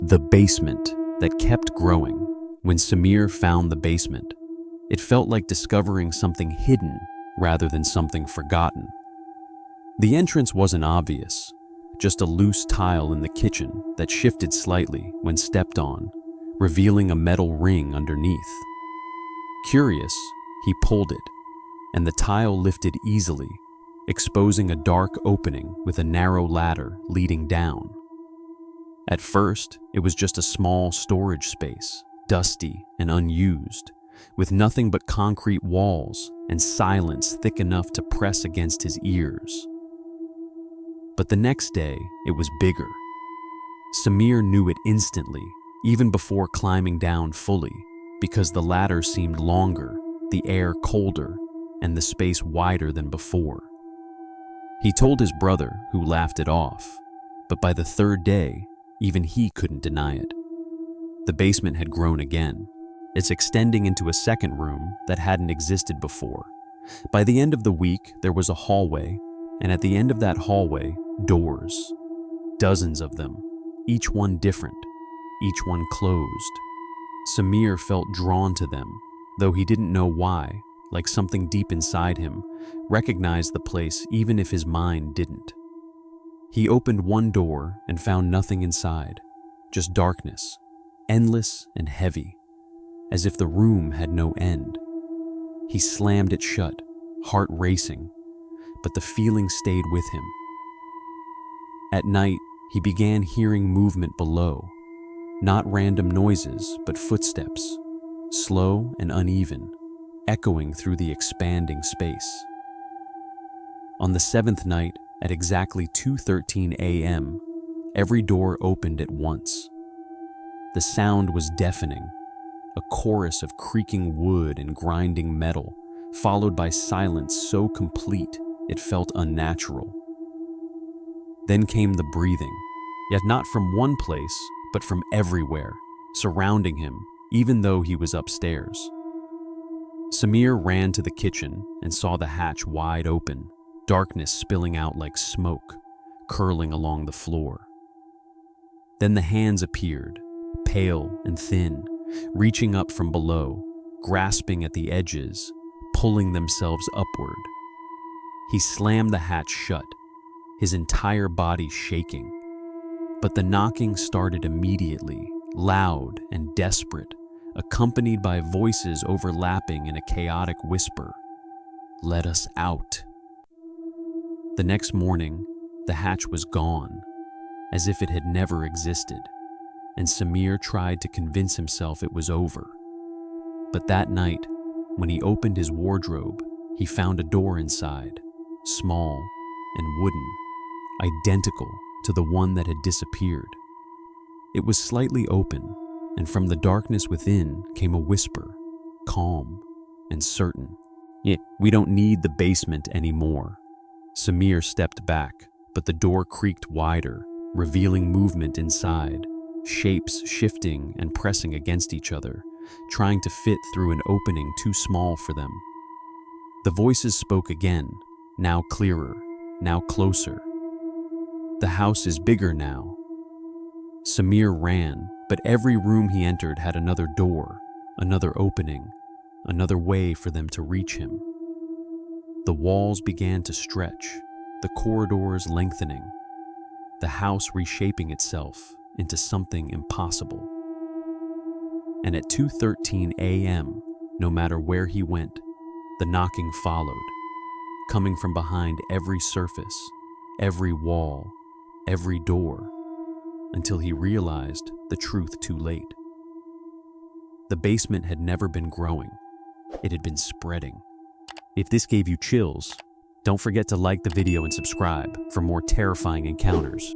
The basement that kept growing. When Samir found the basement, it felt like discovering something hidden rather than something forgotten. The entrance wasn't obvious, just a loose tile in the kitchen that shifted slightly when stepped on, revealing a metal ring underneath. Curious, he pulled it, and the tile lifted easily, exposing a dark opening with a narrow ladder leading down. At first, it was just a small storage space, dusty and unused, with nothing but concrete walls and silence thick enough to press against his ears. But the next day, it was bigger. Samir knew it instantly, even before climbing down fully, because the ladder seemed longer, the air colder, and the space wider than before. He told his brother, who laughed it off, but by the third day, even he couldn't deny it. The basement had grown again. It's extending into a second room that hadn't existed before. By the end of the week, there was a hallway, and at the end of that hallway, doors. Dozens of them, each one different, each one closed. Samir felt drawn to them, though he didn't know why, like something deep inside him recognized the place even if his mind didn't. He opened one door and found nothing inside, just darkness, endless and heavy, as if the room had no end. He slammed it shut, heart racing, but the feeling stayed with him. At night, he began hearing movement below, not random noises, but footsteps, slow and uneven, echoing through the expanding space. On the seventh night, at exactly 2:13 a.m., every door opened at once. The sound was deafening, a chorus of creaking wood and grinding metal, followed by silence so complete it felt unnatural. Then came the breathing, yet not from one place, but from everywhere, surrounding him, even though he was upstairs. Samir ran to the kitchen and saw the hatch wide open, darkness spilling out like smoke, curling along the floor. Then the hands appeared, pale and thin, reaching up from below, grasping at the edges, pulling themselves upward. He slammed the hatch shut, his entire body shaking. But the knocking started immediately, loud and desperate, accompanied by voices overlapping in a chaotic whisper. "Let us out." The next morning, the hatch was gone, as if it had never existed, and Samir tried to convince himself it was over. But that night, when he opened his wardrobe, he found a door inside, small and wooden, identical to the one that had disappeared. It was slightly open, and from the darkness within came a whisper, calm and certain. "We don't need the basement anymore." Samir stepped back, but the door creaked wider, revealing movement inside, shapes shifting and pressing against each other, trying to fit through an opening too small for them. The voices spoke again, now clearer, now closer. "The house is bigger now." Samir ran, but every room he entered had another door, another opening, another way for them to reach him. The walls began to stretch, the corridors lengthening, the house reshaping itself into something impossible. And at 2:13 a.m., no matter where he went, the knocking followed, coming from behind every surface, every wall, every door, until he realized the truth too late. The basement had never been growing, it had been spreading. If this gave you chills, don't forget to like the video and subscribe for more terrifying encounters.